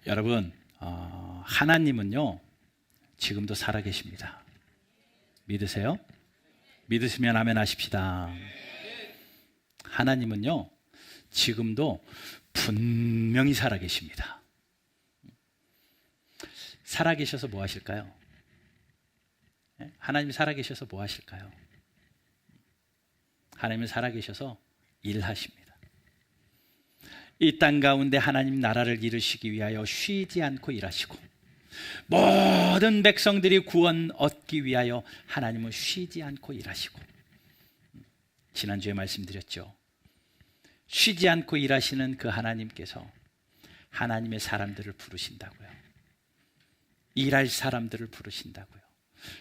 여러분, 하나님은요 지금도 살아계십니다. 믿으세요? 믿으시면 아멘 하십시다. 하나님은요 지금도 분명히 살아계십니다. 살아계셔서 뭐 하실까요? 하나님이 살아계셔서 뭐 하실까요? 하나님은 살아계셔서 일하십니다. 이 땅 가운데 하나님 나라를 이루시기 위하여 쉬지 않고 일하시고, 모든 백성들이 구원 얻기 위하여 하나님은 쉬지 않고 일하시고, 지난주에 말씀드렸죠. 쉬지 않고 일하시는 그 하나님께서 하나님의 사람들을 부르신다고요. 일할 사람들을 부르신다고요.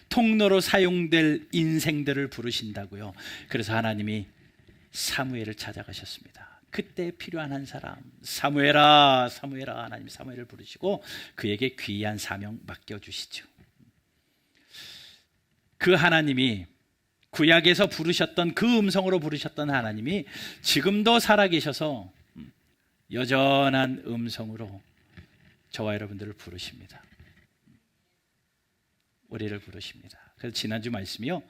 통로로 사용될 인생들을 부르신다고요. 그래서 하나님이 사무엘을 찾아가셨습니다. 그때 필요한 한 사람, 사무엘아, 사무엘아, 하나님이 사무엘을 부르시고 그에게 귀한 사명 맡겨주시죠. 그 하나님이 구약에서 부르셨던 그 음성으로 부르셨던 하나님이 지금도 살아계셔서 여전한 음성으로 저와 여러분들을 부르십니다. 우리를 부르십니다. 그래서 지난주 말씀이요,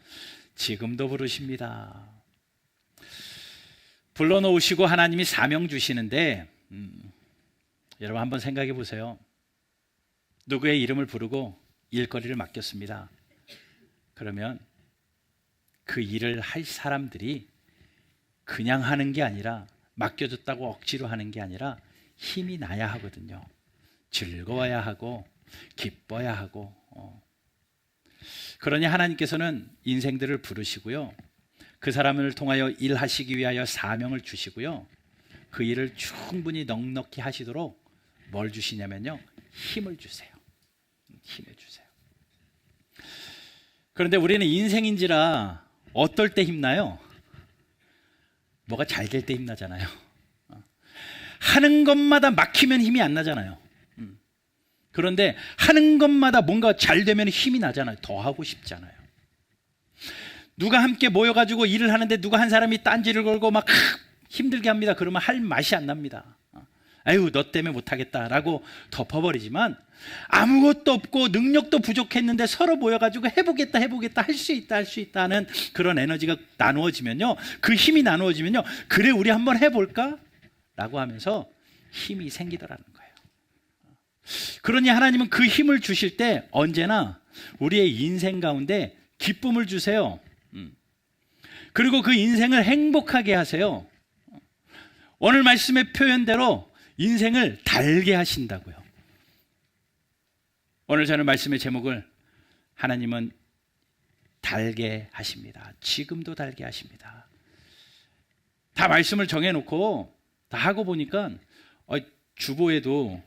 지금도 부르십니다. 불러놓으시고 하나님이 사명 주시는데, 여러분 한번 생각해 보세요. 누구의 이름을 부르고 일거리를 맡겼습니다. 그러면 그 일을 할 사람들이 그냥 하는 게 아니라, 맡겨줬다고 억지로 하는 게 아니라 힘이 나야 하거든요. 즐거워야 하고 기뻐야 하고. 그러니 하나님께서는 인생들을 부르시고요, 그 사람을 통하여 일하시기 위하여 사명을 주시고요, 그 일을 충분히 넉넉히 하시도록 뭘 주시냐면요, 힘을 주세요. 힘을 주세요. 그런데 우리는 인생인지라 어떨 때 힘나요? 뭐가 잘 될 때 힘나잖아요. 하는 것마다 막히면 힘이 안 나잖아요. 그런데 하는 것마다 뭔가 잘 되면 힘이 나잖아요. 더 하고 싶잖아요. 누가 함께 모여가지고 일을 하는데 누가 한 사람이 딴지를 걸고 막 힘들게 합니다. 그러면 할 맛이 안 납니다. 아유, 너 때문에 못하겠다라고 덮어버리지만, 아무것도 없고 능력도 부족했는데 서로 모여가지고 해보겠다 할 수 있다 하는 그런 에너지가 나누어지면요, 그 힘이 나누어지면요, 그래 우리 한번 해볼까? 라고 하면서 힘이 생기더라는 거예요. 그러니 하나님은 그 힘을 주실 때 언제나 우리의 인생 가운데 기쁨을 주세요. 그리고 그 인생을 행복하게 하세요. 오늘 말씀의 표현대로 인생을 달게 하신다고요. 오늘 저는 말씀의 제목을, 하나님은 달게 하십니다. 지금도 달게 하십니다. 다 말씀을 정해놓고 다 하고 보니까 주보에도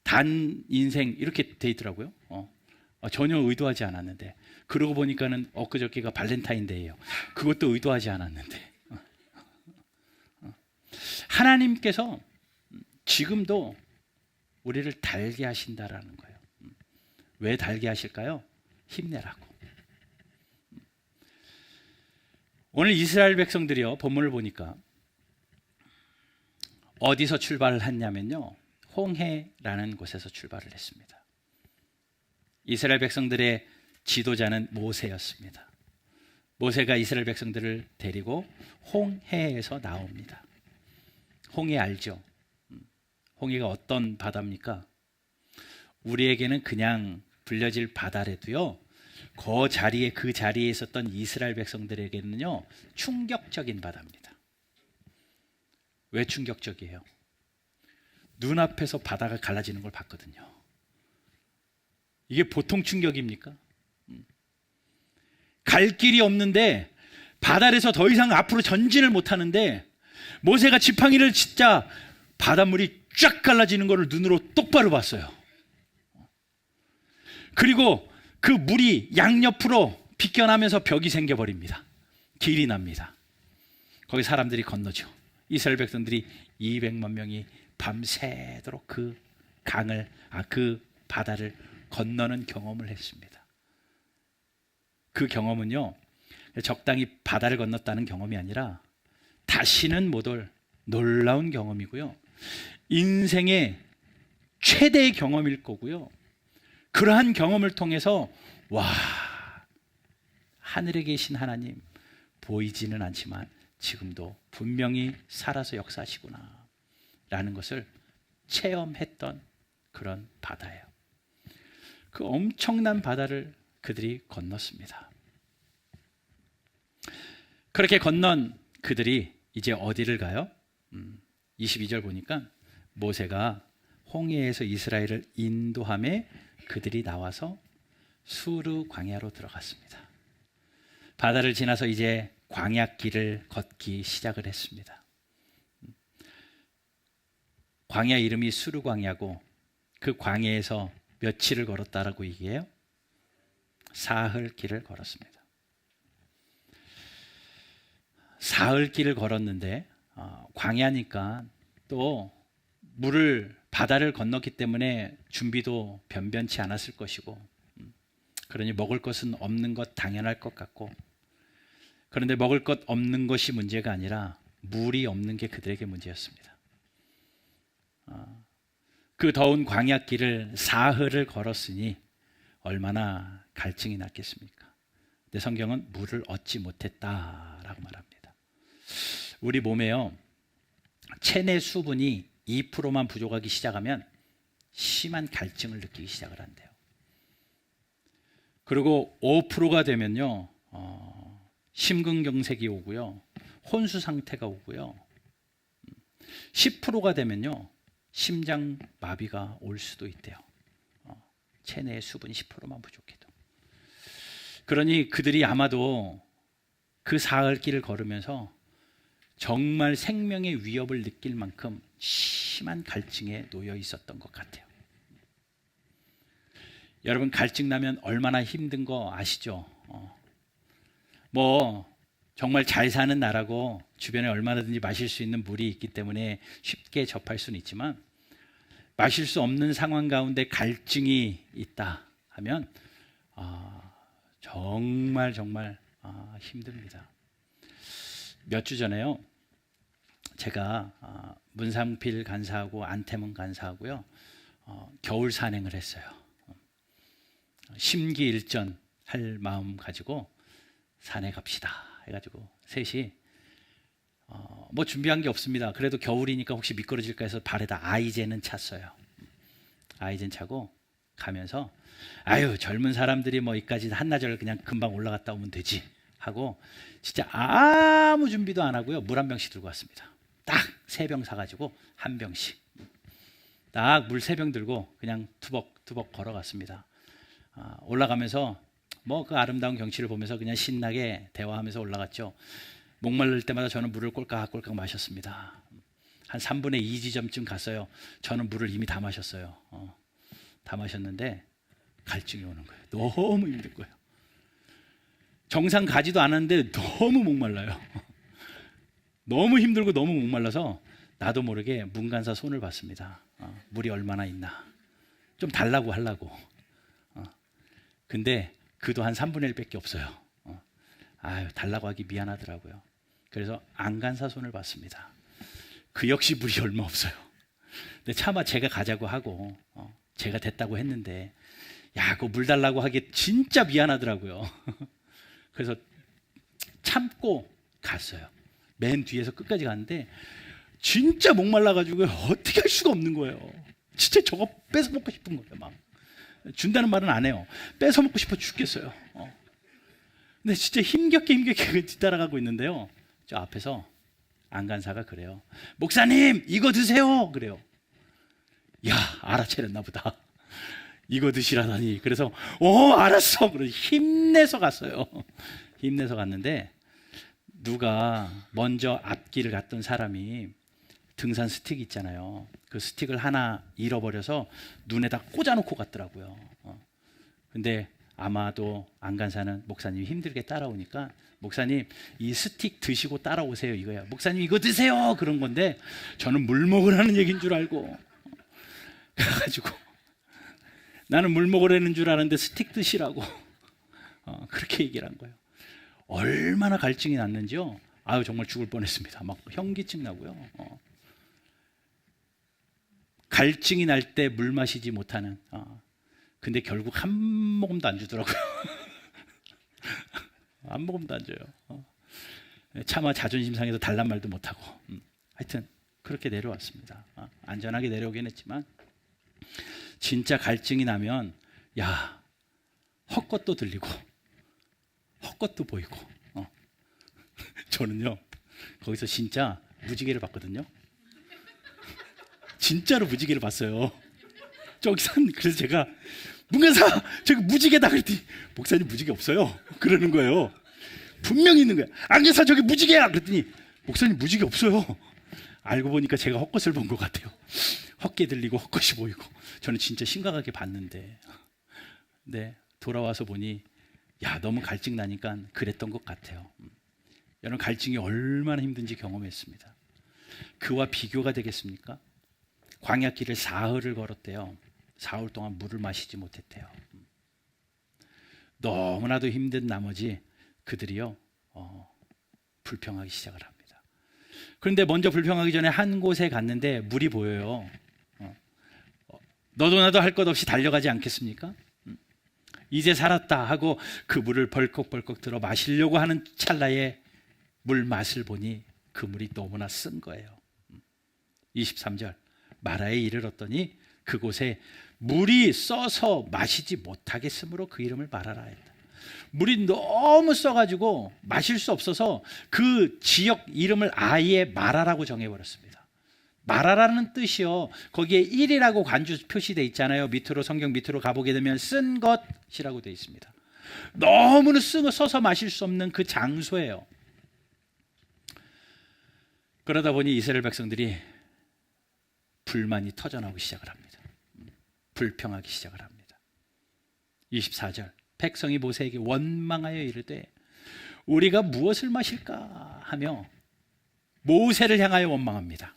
단 인생 이렇게 돼 있더라고요. 전혀 의도하지 않았는데, 그러고 보니까는 엊그저께가 발렌타인데이예요. 그것도 의도하지 않았는데. 하나님께서 지금도 우리를 달게 하신다라는 거예요. 왜 달게 하실까요? 힘내라고. 오늘 이스라엘 백성들이요, 본문을 보니까 어디서 출발을 했냐면요, 홍해라는 곳에서 출발을 했습니다. 이스라엘 백성들의 지도자는 모세였습니다. 모세가 이스라엘 백성들을 데리고 홍해에서 나옵니다. 홍해 알죠? 홍해가 어떤 바다입니까? 우리에게는 그냥 불려질 바다래도요, 그 자리에 있었던 이스라엘 백성들에게는요 충격적인 바다입니다. 왜 충격적이에요? 눈앞에서 바다가 갈라지는 걸 봤거든요. 이게 보통 충격입니까? 갈 길이 없는데 바다에서 더 이상 앞으로 전진을 못하는데, 모세가 지팡이를 짚자 바닷물이 쫙 갈라지는 것을 눈으로 똑바로 봤어요. 그리고 그 물이 양옆으로 비껴나면서 벽이 생겨버립니다. 길이 납니다. 거기 사람들이 건너죠. 이스라엘 백성들이 200만 명이 밤새도록 그 바다를 건너는 경험을 했습니다. 그 경험은요, 적당히 바다를 건넜다는 경험이 아니라 다시는 못 올 놀라운 경험이고요, 인생의 최대의 경험일 거고요. 그러한 경험을 통해서 와, 하늘에 계신 하나님 보이지는 않지만 지금도 분명히 살아서 역사하시구나 라는 것을 체험했던 그런 바다예요. 그 엄청난 바다를 그들이 건넜습니다. 그렇게 건넌 그들이 이제 어디를 가요? 22절 보니까 모세가 홍해에서 이스라엘을 인도함에 그들이 나와서 수르 광야로 들어갔습니다. 바다를 지나서 이제 광야길을 걷기 시작을 했습니다. 광야 이름이 수르 광야고 그 광야에서 며칠을 걸었다라고 얘기해요? 사흘 길을 걸었습니다. 사흘 길을 걸었는데 광야니까 또 바다를 건넜기 때문에 준비도 변변치 않았을 것이고, 그러니 먹을 것은 없는 것 당연할 것 같고, 그런데 먹을 것 없는 것이 문제가 아니라 물이 없는 게 그들에게 문제였습니다. 그 더운 광야길을 사흘을 걸었으니 얼마나 갈증이 났겠습니까? 근데 성경은 물을 얻지 못했다라고 말합니다. 우리 몸에요, 체내 수분이 2%만 부족하기 시작하면 심한 갈증을 느끼기 시작을 한대요. 그리고 5%가 되면요, 심근경색이 오고요, 혼수 상태가 오고요, 10%가 되면요, 심장 마비가 올 수도 있대요. 체내의 수분이 10%만 부족해도. 그러니 그들이 아마도 그 사흘 길을 걸으면서 정말 생명의 위협을 느낄 만큼 심한 갈증에 놓여 있었던 것 같아요. 여러분, 갈증 나면 얼마나 힘든 거 아시죠? 정말 잘 사는 나라고 주변에 얼마든지 마실 수 있는 물이 있기 때문에 쉽게 접할 수는 있지만, 마실 수 없는 상황 가운데 갈증이 있다 하면 정말 힘듭니다. 몇 주 전에요, 제가 문상필 간사하고 안태문 간사하고요, 겨울 산행을 했어요. 심기일전 할 마음 가지고 산에 갑시다 해가지고 셋이 준비한 게 없습니다. 그래도 겨울이니까 혹시 미끄러질까 해서 발에다 아이젠은 찼어요. 아이젠 차고 가면서 젊은 사람들이 이까지 한나절 그냥 금방 올라갔다 오면 되지 하고 진짜 아무 준비도 안 하고요, 물 한 병씩 들고 왔습니다. 딱 3병 사가지고 한 병씩 딱 물 3병 들고 그냥 투벅투벅 걸어갔습니다. 올라가면서 그 아름다운 경치를 보면서 그냥 신나게 대화하면서 올라갔죠. 목마를 때마다 저는 물을 꼴깍꼴깍 마셨습니다. 한 3분의 2 지점쯤 갔어요. 저는 물을 이미 다 마셨어요. 다 마셨는데 갈증이 오는 거예요. 너무 힘든 거예요. 정상 가지도 않았는데 너무 목말라요. 너무 힘들고 너무 목말라서 나도 모르게 문간사 손을 봤습니다. 물이 얼마나 있나 좀 달라고 하려고. 근데 그도 한 3분의 1밖에 없어요. 달라고 하기 미안하더라고요. 그래서 안간사 손을 봤습니다. 그 역시 물이 얼마 없어요. 근데 차마 제가 가자고 하고 제가 됐다고 했는데 그거 물 달라고 하기 진짜 미안하더라고요. 그래서 참고 갔어요. 맨 뒤에서 끝까지 갔는데 진짜 목말라가지고 어떻게 할 수가 없는 거예요. 진짜 저거 뺏어 먹고 싶은 거예요. 막 준다는 말은 안 해요. 뺏어 먹고 싶어 죽겠어요. 근데 진짜 힘겹게 뒤따라가고 있는데요, 저 앞에서 안간사가 그래요. 목사님 이거 드세요. 그래요. 알아차렸나 보다. 이거 드시라더니. 그래서 알았어. 그래서 힘내서 갔어요. 힘내서 갔는데 누가 먼저 앞길을 갔던 사람이 등산 스틱 있잖아요. 그 스틱을 하나 잃어버려서 눈에다 꽂아놓고 갔더라고요. 근데 아마도 안간사는 목사님이 힘들게 따라오니까 목사님 이 스틱 드시고 따라오세요 이거야. 목사님 이거 드세요 그런 건데 저는 물 먹으라는 얘기인 줄 알고 가가지고 나는 물 먹으라는 줄 아는데 스틱 드시라고 그렇게 얘기를 한 거예요. 얼마나 갈증이 났는지요. 정말 죽을 뻔했습니다. 막 현기증 나고요. 갈증이 날 때 물 마시지 못하는. 근데 결국 한 모금도 안 주더라고요. 한 모금도 안 줘요. 차마 자존심 상해서 달란 말도 못하고. 하여튼 그렇게 내려왔습니다. 안전하게 내려오긴 했지만 진짜 갈증이 나면 야, 헛것도 들리고 헛것도 보이고. 저는요 거기서 진짜 무지개를 봤거든요. 진짜로 무지개를 봤어요. 저기서. 그래서 제가 문간사 저기 무지개다 그랬더니 목사님 무지개 없어요 그러는 거예요. 분명히 있는 거야. 안경사 저기 무지개야 그랬더니 목사님 무지개 없어요. 알고 보니까 제가 헛것을 본 것 같아요. 헛게 들리고 헛것이 보이고. 저는 진짜 심각하게 봤는데 네, 돌아와서 보니 야, 너무 갈증 나니까 그랬던 것 같아요. 여러분, 갈증이 얼마나 힘든지 경험했습니다. 그와 비교가 되겠습니까? 광야길을 사흘을 걸었대요. 사흘 동안 물을 마시지 못했대요. 너무나도 힘든 나머지 그들이요 불평하기 시작을 합니다. 그런데 먼저 불평하기 전에 한 곳에 갔는데 물이 보여요. 너도 나도 할 것 없이 달려가지 않겠습니까? 이제 살았다 하고 그 물을 벌컥벌컥 들어 마시려고 하는 찰나에 물 맛을 보니 그 물이 너무나 쓴 거예요. 23절, 마라에 이르렀더니 그곳에 물이 써서 마시지 못하겠으므로 그 이름을 마라라 했다. 물이 너무 써가지고 마실 수 없어서 그 지역 이름을 아예 마라라고 정해버렸습니다. 마라라는 뜻이요, 거기에 1이라고 간주 표시되어 있잖아요. 밑으로, 성경 밑으로 가보게 되면 쓴 것이라고 되어 있습니다. 너무나 써서 마실 수 없는 그 장소예요. 그러다 보니 이스라엘 백성들이 불만이 터져나오기 시작을 합니다. 불평하기 시작을 합니다. 24절, 백성이 모세에게 원망하여 이르되 우리가 무엇을 마실까 하며 모세를 향하여 원망합니다.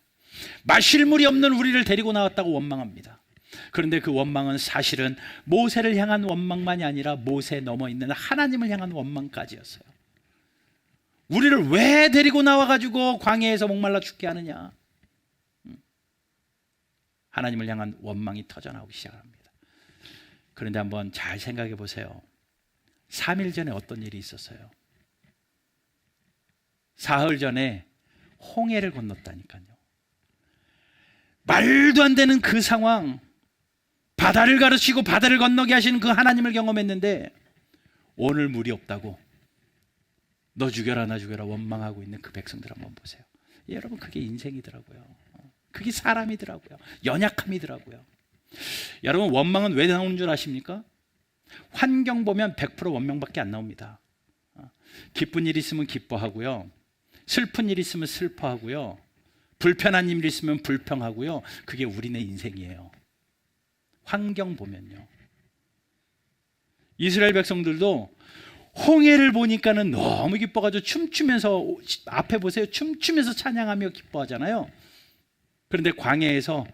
마실 물이 없는 우리를 데리고 나왔다고 원망합니다. 그런데 그 원망은 사실은 모세를 향한 원망만이 아니라 모세 넘어 있는 하나님을 향한 원망까지였어요. 우리를 왜 데리고 나와가지고 광야에서 목말라 죽게 하느냐. 하나님을 향한 원망이 터져나오기 시작합니다. 그런데 한번 잘 생각해 보세요. 3일 전에 어떤 일이 있었어요? 사흘 전에 홍해를 건넜다니까요. 말도 안 되는 그 상황, 바다를 가르치고 바다를 건너게 하시는 그 하나님을 경험했는데 오늘 물이 없다고 너 죽여라 나 죽여라 원망하고 있는 그 백성들 한번 보세요. 여러분, 그게 인생이더라고요. 그게 사람이더라고요. 연약함이더라고요. 여러분, 원망은 왜 나오는 줄 아십니까? 환경 보면 100% 원망밖에 안 나옵니다. 기쁜 일 있으면 기뻐하고요, 슬픈 일 있으면 슬퍼하고요, 불편한 일 있으면 불평하고요. 그게 우리네 인생이에요. 환경 보면요. 이스라엘 백성들도 홍해를 보니까는 너무 기뻐가지고 춤추면서, 앞에 보세요, 춤추면서 찬양하며 기뻐하잖아요. 그런데 광야에서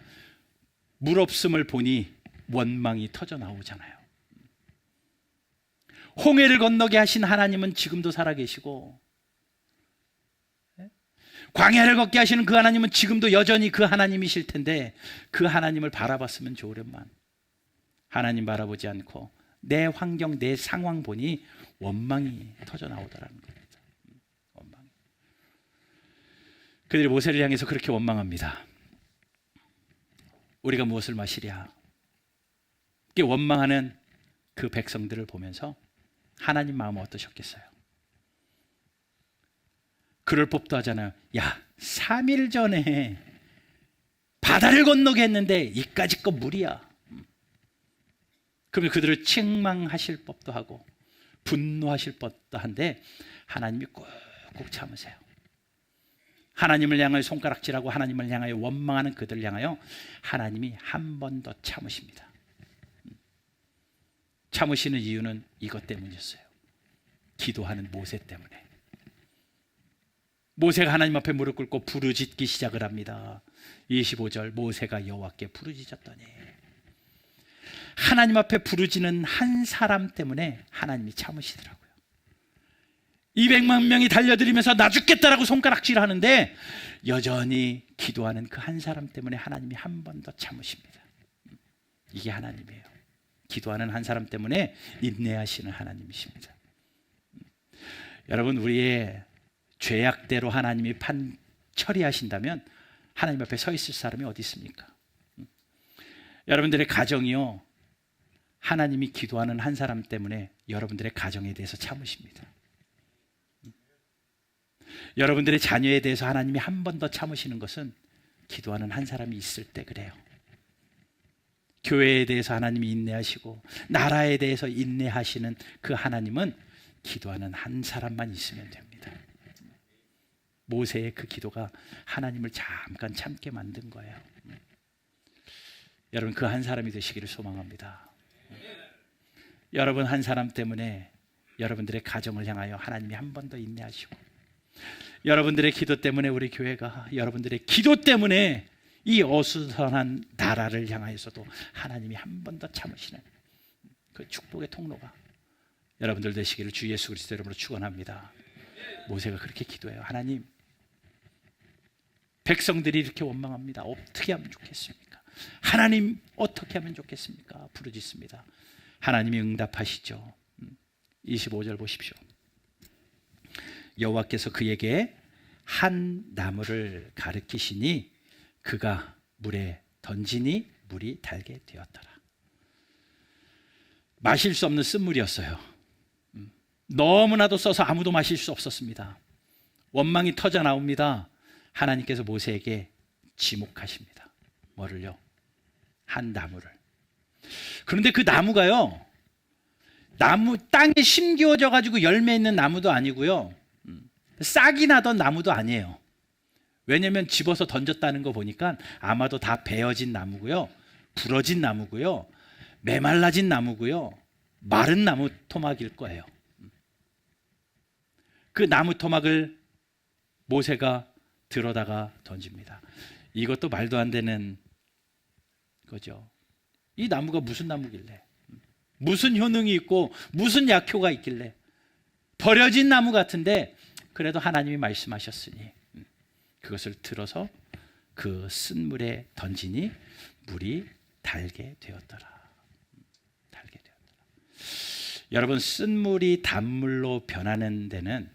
물 없음을 보니 원망이 터져 나오잖아요. 홍해를 건너게 하신 하나님은 지금도 살아계시고, 광야를 걷게 하시는 그 하나님은 지금도 여전히 그 하나님이실 텐데 그 하나님을 바라봤으면 좋으련만 하나님 바라보지 않고 내 환경, 내 상황 보니 원망이 터져 나오더라는 겁니다. 원망. 그들이 모세를 향해서 그렇게 원망합니다. 우리가 무엇을 마시랴. 이렇게 원망하는 그 백성들을 보면서 하나님 마음은 어떠셨겠어요? 그럴 법도 하잖아요. 야, 3일 전에 바다를 건너게 했는데 이까짓 거 물이야. 그러면 그들을 책망하실 법도 하고 분노하실 법도 한데 하나님이 꾹꾹 참으세요. 하나님을 향하여 손가락질하고 하나님을 향하여 원망하는 그들을 향하여 하나님이 한 번 더 참으십니다. 참으시는 이유는 이것 때문이었어요. 기도하는 모세 때문에. 모세가 하나님 앞에 무릎 꿇고 부르짖기 시작을 합니다. 25절, 모세가 여호와께 부르짖었더니, 하나님 앞에 부르짖는 한 사람 때문에 하나님이 참으시더라고요. 200만 명이 달려들면서 나 죽겠다라고 손가락질 하는데 여전히 기도하는 그 한 사람 때문에 하나님이 한 번 더 참으십니다. 이게 하나님이에요. 기도하는 한 사람 때문에 인내하시는 하나님이십니다. 여러분, 우리의 죄악대로 하나님이 처리하신다면 하나님 앞에 서 있을 사람이 어디 있습니까? 여러분들의 가정이요, 하나님이 기도하는 한 사람 때문에 여러분들의 가정에 대해서 참으십니다. 여러분들의 자녀에 대해서 하나님이 한 번 더 참으시는 것은 기도하는 한 사람이 있을 때 그래요. 교회에 대해서 하나님이 인내하시고 나라에 대해서 인내하시는 그 하나님은 기도하는 한 사람만 있으면 됩니다. 모세의 그 기도가 하나님을 잠깐 참게 만든 거예요. 여러분, 그 한 사람이 되시기를 소망합니다. 여러분 한 사람 때문에 여러분들의 가정을 향하여 하나님이 한 번 더 인내하시고, 여러분들의 기도 때문에 우리 교회가, 여러분들의 기도 때문에 이 어수선한 나라를 향하여서도 하나님이 한 번 더 참으시는 그 축복의 통로가 여러분들 되시기를 주 예수 그리스도 이름으로 축원합니다. 모세가 그렇게 기도해요. 하나님, 백성들이 이렇게 원망합니다. 어떻게 하면 좋겠습니까? 하나님, 어떻게 하면 좋겠습니까? 부르짖습니다. 하나님이 응답하시죠. 25절 보십시오. 여호와께서 그에게 한 나무를 가르치시니 그가 물에 던지니 물이 달게 되었더라. 마실 수 없는 쓴물이었어요. 너무나도 써서 아무도 마실 수 없었습니다. 원망이 터져 나옵니다. 하나님께서 모세에게 지목하십니다. 뭐를요? 한 나무를. 그런데 그 나무가요, 땅에 심기워져 가지고 열매 있는 나무도 아니고요, 싹이 나던 나무도 아니에요. 왜냐하면 집어서 던졌다는 거 보니까 아마도 다 베어진 나무고요, 부러진 나무고요, 메말라진 나무고요, 마른 나무 토막일 거예요. 그 나무 토막을 모세가 들어다가 던집니다. 이것도 말도 안 되는 거죠. 이 나무가 무슨 나무길래, 무슨 효능이 있고 무슨 약효가 있길래, 버려진 나무 같은데 그래도 하나님이 말씀하셨으니 그것을 들어서 그 쓴물에 던지니 물이 달게 되었더라. 달게 되었더라. 여러분, 쓴물이 단물로 변하는 데는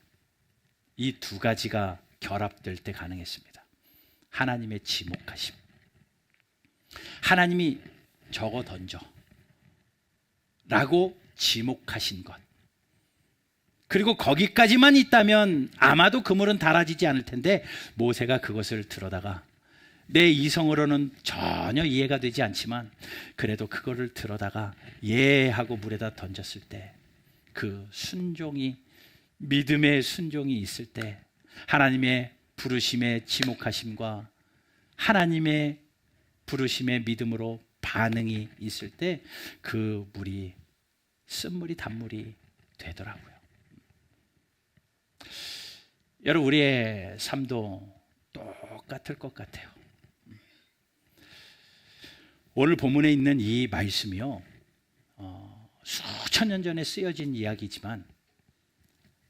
이 두 가지가 결합될 때 가능했습니다. 하나님의 지목하심, 하나님이 저거 던져 라고 지목하신 것, 그리고 거기까지만 있다면 아마도 그물은 닳아지지 않을 텐데 모세가 그것을 들어다가, 내 이성으로는 전혀 이해가 되지 않지만 그래도 그거를 들어다가 예 하고 물에다 던졌을 때, 그 순종이, 믿음의 순종이 있을 때, 하나님의 부르심의 지목하심과 하나님의 부르심의 믿음으로 반응이 있을 때 그 물이 쓴물이 단물이 되더라고요. 여러분, 우리의 삶도 똑같을 것 같아요. 오늘 본문에 있는 이 말씀이요, 수천 년 전에 쓰여진 이야기지만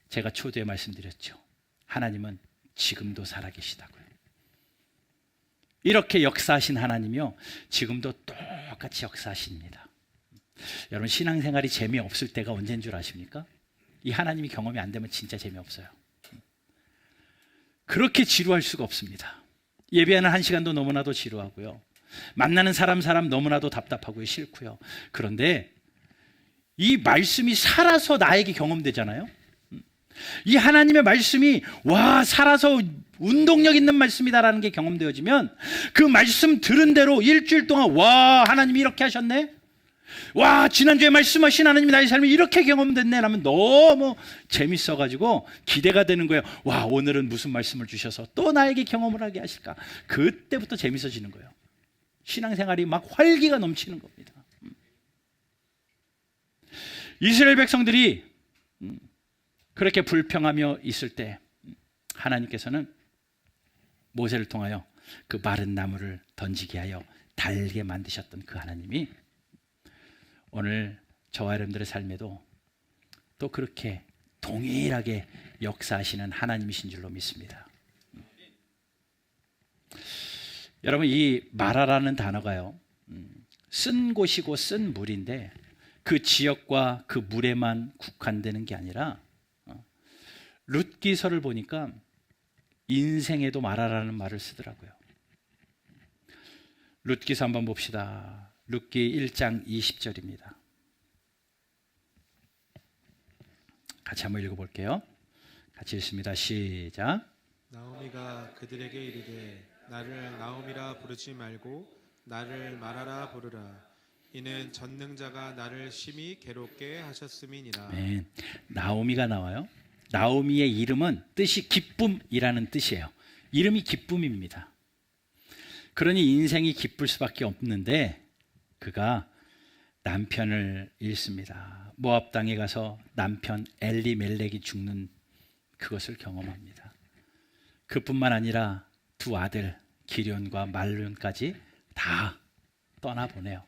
제가 초두에 말씀드렸죠. 하나님은 지금도 살아계시다고요. 이렇게 역사하신 하나님이요, 지금도 똑같이 역사하십니다. 여러분, 신앙생활이 재미없을 때가 언제인 줄 아십니까? 이 하나님이 경험이 안 되면 진짜 재미없어요. 그렇게 지루할 수가 없습니다. 예배하는 한 시간도 너무나도 지루하고요, 만나는 사람 너무나도 답답하고요, 싫고요. 그런데 이 말씀이 살아서 나에게 경험되잖아요. 이 하나님의 말씀이 와, 살아서 운동력 있는 말씀이다라는 게 경험되어지면 그 말씀 들은 대로 일주일 동안 와, 하나님이 이렇게 하셨네, 와, 지난주에 말씀하신 하나님이 나의 삶에 이렇게 경험됐네 라면 너무 재밌어가지고 기대가 되는 거예요. 와, 오늘은 무슨 말씀을 주셔서 또 나에게 경험을 하게 하실까. 그때부터 재밌어지는 거예요. 신앙생활이 막 활기가 넘치는 겁니다. 이스라엘 백성들이 그렇게 불평하며 있을 때 하나님께서는 모세를 통하여 그 마른 나무를 던지게 하여 달게 만드셨던 그 하나님이 오늘 저와 여러분들의 삶에도 또 그렇게 동일하게 역사하시는 하나님이신 줄로 믿습니다. 여러분, 이 마라라는 단어가요, 쓴 곳이고 쓴 물인데 그 지역과 그 물에만 국한되는 게 아니라 룻기서를 보니까 인생에도 마라라는 말을 쓰더라고요. 룻기서 한번 봅시다. 룻기 1장 20절입니다. 같이 한번 읽어볼게요. 같이 읽습니다. 시작. 나오미가 그들에게 이르되 나를 나오미라 부르지 말고 나를 마라라 부르라. 이는 전능자가 나를 심히 괴롭게 하셨음이니라. 네, 나오미가 나와요. 나오미의 이름은 뜻이 기쁨이라는 뜻이에요. 이름이 기쁨입니다. 그러니 인생이 기쁠 수밖에 없는데 그가 남편을 잃습니다. 모압 땅에 가서 남편 엘리멜렉이 죽는 그것을 경험합니다. 그뿐만 아니라 두 아들 기럨과 말론까지 다 떠나보내요.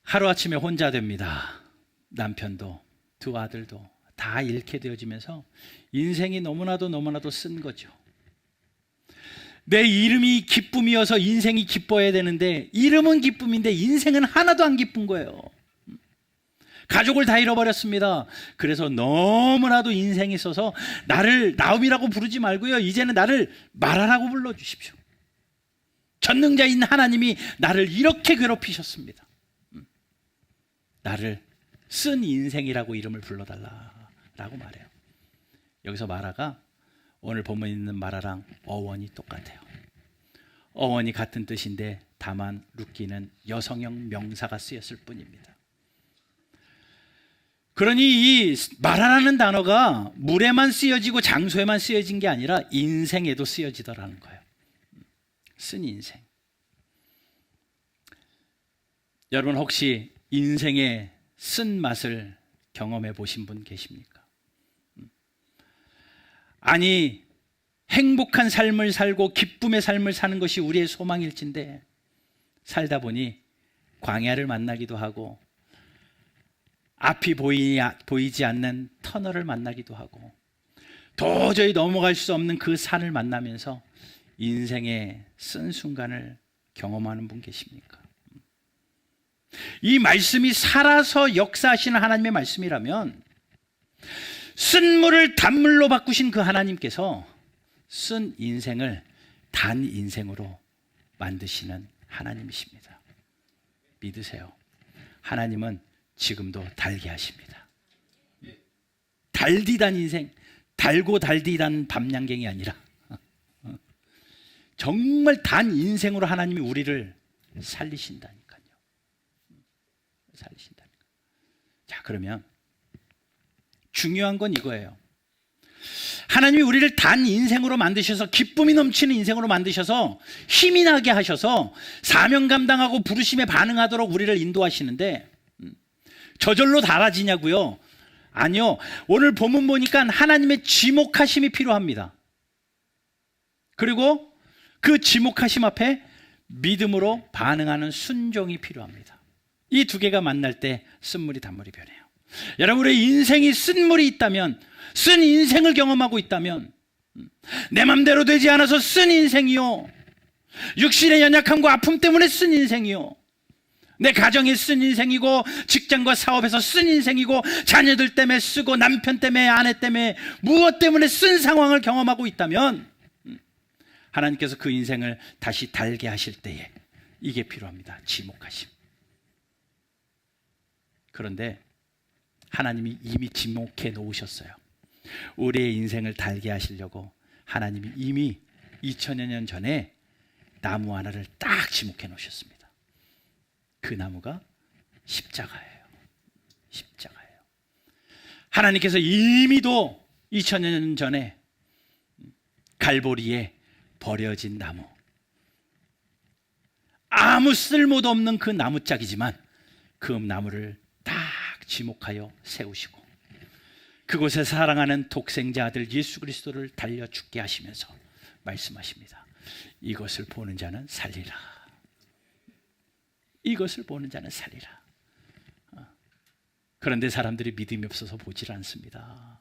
하루아침에 혼자 됩니다. 남편도 두 아들도 다 잃게 되어지면서 인생이 너무나도 쓴 거죠. 내 이름이 기쁨이어서 인생이 기뻐야 되는데 이름은 기쁨인데 인생은 하나도 안 기쁜 거예요. 가족을 다 잃어버렸습니다. 그래서 너무나도 인생이 있어서 나를 나옴이라고 부르지 말고요, 이제는 나를 마라라고 불러주십시오. 전능자인 하나님이 나를 이렇게 괴롭히셨습니다. 나를 쓴 인생이라고 이름을 불러달라라고 말해요. 여기서 마라가 오늘 본문에 있는 마라랑 어원이 똑같아요. 어원이 같은 뜻인데 다만 룻기는 여성형 명사가 쓰였을 뿐입니다. 그러니 이 마라라는 단어가 물에만 쓰여지고 장소에만 쓰여진 게 아니라 인생에도 쓰여지더라는 거예요. 쓴 인생. 여러분, 혹시 인생의 쓴 맛을 경험해 보신 분 계십니까? 아니, 행복한 삶을 살고 기쁨의 삶을 사는 것이 우리의 소망일진데 살다 보니 광야를 만나기도 하고 앞이 보이지 않는 터널을 만나기도 하고 도저히 넘어갈 수 없는 그 산을 만나면서 인생의 쓴 순간을 경험하는 분 계십니까? 이 말씀이 살아서 역사하시는 하나님의 말씀이라면 쓴 물을 단물로 바꾸신 그 하나님께서 쓴 인생을 단 인생으로 만드시는 하나님이십니다. 믿으세요. 하나님은 지금도 달게 하십니다. 달디단 인생, 달고 달디단 밤양갱이 아니라 정말 단 인생으로 하나님이 우리를 살리신다니까요. 살리신다니까. 자, 그러면 중요한 건 이거예요. 하나님이 우리를 단 인생으로 만드셔서 기쁨이 넘치는 인생으로 만드셔서 힘이 나게 하셔서 사명 감당하고 부르심에 반응하도록 우리를 인도하시는데 저절로 달아지냐고요? 아니요. 오늘 본문 보니까 하나님의 지목하심이 필요합니다. 그리고 그 지목하심 앞에 믿음으로 반응하는 순종이 필요합니다. 이 두 개가 만날 때 쓴물이 단물이 변해요. 여러분, 우리의 인생이 쓴물이 있다면, 쓴 인생을 경험하고 있다면, 내 맘대로 되지 않아서 쓴 인생이요, 육신의 연약함과 아픔 때문에 쓴 인생이요, 내 가정에 쓴 인생이고 직장과 사업에서 쓴 인생이고 자녀들 때문에 쓰고 남편 때문에 아내 때문에 무엇 때문에 쓴 상황을 경험하고 있다면 하나님께서 그 인생을 다시 달게 하실 때에 이게 필요합니다. 지목하심. 그런데 하나님이 이미 지목해 놓으셨어요. 우리의 인생을 달게 하시려고 하나님이 이미 2000여 년 전에 나무 하나를 딱 지목해 놓으셨습니다. 그 나무가 십자가예요. 십자가예요. 하나님께서 이미도 2000여 년 전에 갈보리에 버려진 나무, 아무 쓸모도 없는 그 나무짝이지만 그 나무를 딱 지목하여 세우시고 그곳에 사랑하는 독생자 아들 예수 그리스도를 달려 죽게 하시면서 말씀하십니다. 이것을 보는 자는 살리라. 이것을 보는 자는 살리라. 그런데 사람들이 믿음이 없어서 보질 않습니다.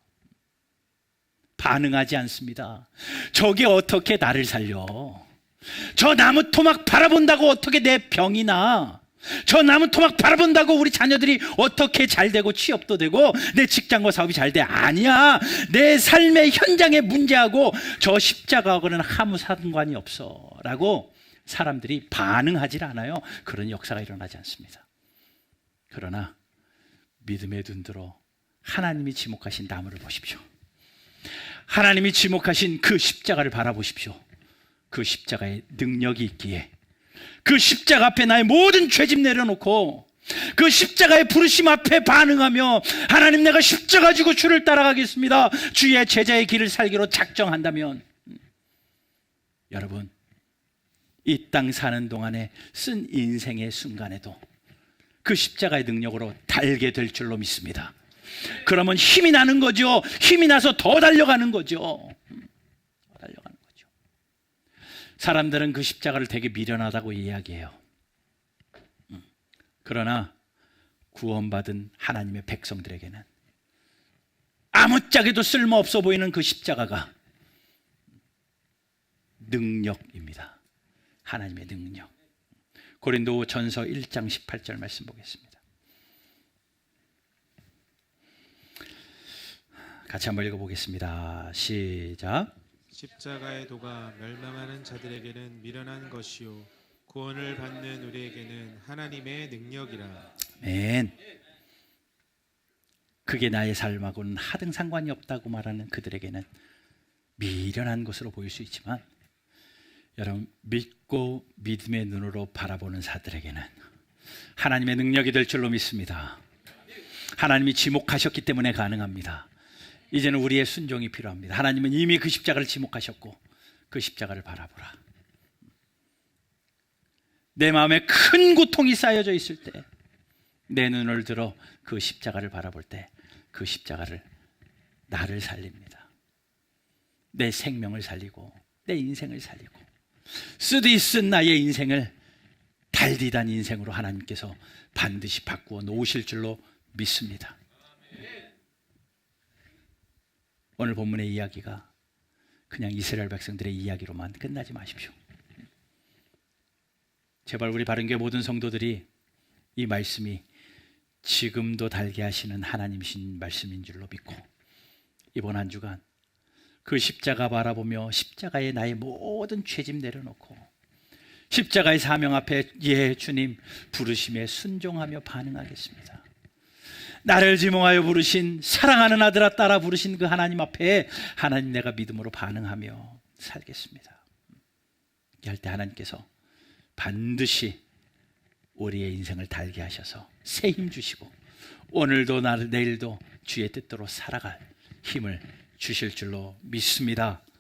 반응하지 않습니다. 저게 어떻게 나를 살려? 저 나무 토막 바라본다고 어떻게 내 병이 나? 저 나무 토막 바라본다고 우리 자녀들이 어떻게 잘 되고 취업도 되고 내 직장과 사업이 잘 돼? 아니야. 내 삶의 현장의 문제하고 저 십자가하고는 아무 상관이 없어 라고 사람들이 반응하지 않아요. 그런 역사가 일어나지 않습니다. 그러나 믿음의 눈 들어 하나님이 지목하신 나무를 보십시오. 하나님이 지목하신 그 십자가를 바라보십시오. 그 십자가에 능력이 있기에 그 십자가 앞에 나의 모든 죄짐 내려놓고 그 십자가의 부르심 앞에 반응하며 하나님, 내가 십자가 지고 주를 따라가겠습니다, 주의 제자의 길을 살기로 작정한다면, 여러분, 이 땅 사는 동안에 쓴 인생의 순간에도 그 십자가의 능력으로 달게 될 줄로 믿습니다. 그러면 힘이 나는 거죠. 힘이 나서 더 달려가는 거죠. 달려가는 거죠. 사람들은 그 십자가를 되게 미련하다고 이야기해요. 그러나 구원받은 하나님의 백성들에게는 아무짝에도 쓸모없어 보이는 그 십자가가 능력입니다. 하나님의 능력. 고린도전서 1장 18절 말씀 보겠습니다. 같이 한번 읽어보겠습니다. 시작. 십자가의 도가 멸망하는 자들에게는 미련한 것이요 구원을 받는 우리에게는 하나님의 능력이라. 아멘. 그게 나의 삶하고는 하등 상관이 없다고 말하는 그들에게는 미련한 것으로 보일 수 있지만, 여러분, 믿고 믿음의 눈으로 바라보는 자들에게는 하나님의 능력이 될 줄로 믿습니다. 하나님이 지목하셨기 때문에 가능합니다. 이제는 우리의 순종이 필요합니다. 하나님은 이미 그 십자가를 지목하셨고 그 십자가를 바라보라. 내 마음에 큰 고통이 쌓여져 있을 때 내 눈을 들어 그 십자가를 바라볼 때 그 십자가를 나를 살립니다. 내 생명을 살리고 내 인생을 살리고 쓰디쓴 나의 인생을 달디단 인생으로 하나님께서 반드시 바꾸어 놓으실 줄로 믿습니다. 오늘 본문의 이야기가 그냥 이스라엘 백성들의 이야기로만 끝나지 마십시오. 제발 우리 바른교회 모든 성도들이 이 말씀이 지금도 달게 하시는 하나님이신 말씀인 줄로 믿고, 이번 한 주간 그 십자가 바라보며 십자가에 나의 모든 죄짐 내려놓고 십자가의 사명 앞에, 예 주님 부르심에 순종하며 반응하겠습니다. 나를 지목하여 부르신, 사랑하는 아들아 따라 부르신 그 하나님 앞에, 하나님, 내가 믿음으로 반응하며 살겠습니다. 이렇게 할 때 하나님께서 반드시 우리의 인생을 달게 하셔서 새 힘 주시고 오늘도 내일도 주의 뜻대로 살아갈 힘을 주실 줄로 믿습니다.